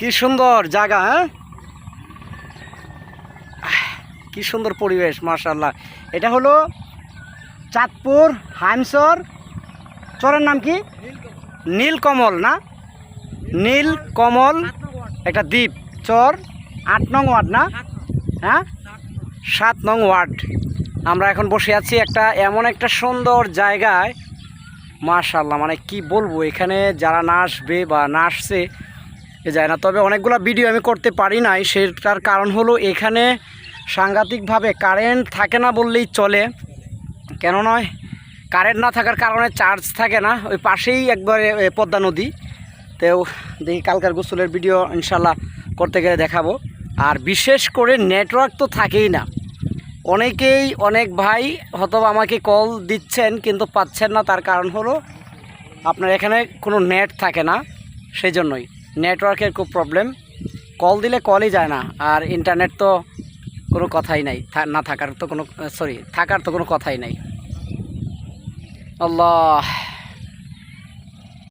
কি সুন্দর জায়গা, হ্যাঁ কি সুন্দর পরিবেশ মাশাআল্লাহ। এটা হলো চাঁদপুর হাইমসর চরের নাম কি? নীলকমল না? নীলকমল একটা দ্বীপ চর, ৮ নং ওয়ার্ড না? হ্যাঁ ৭ নং ওয়ার্ড। আমরা এখন বসে আছি একটা এমন একটা সুন্দর জায়গায় মাশাআল্লাহ, মানে কি বলবো, এখানে যারা না আসবে বা না আসছে এ যায় না। তবে অনেকগুলো ভিডিও আমি করতে পারি নাই, সেটার কারণ হলো এখানে সাংঘাতিকভাবে কারেন্ট থাকে না বললেই চলে। কেন নয়, কারেন্ট না থাকার কারণে চার্জ থাকে না। ওই পাশেই একবারে পদ্মা নদী। তো দেখি কালকার গোসলের ভিডিও ইনশাল্লাহ করতে গেলে দেখাবো। আর বিশেষ করে নেটওয়ার্ক তো থাকেই না। অনেকেই অনেক ভাই হয়তো আমাকে কল দিচ্ছেন কিন্তু পাচ্ছেন না, তার কারণ হলো আপনার এখানে কোনো নেট থাকে না, সেই জন্যই নেটওয়ার্কের খুব প্রবলেম। কল দিলে কলই যায় না, আর ইন্টারনেট তো কোনো কথাই নাই, না থাকার তো কোনো থাকার তো কোনো কথাই নাই। আল্লাহ।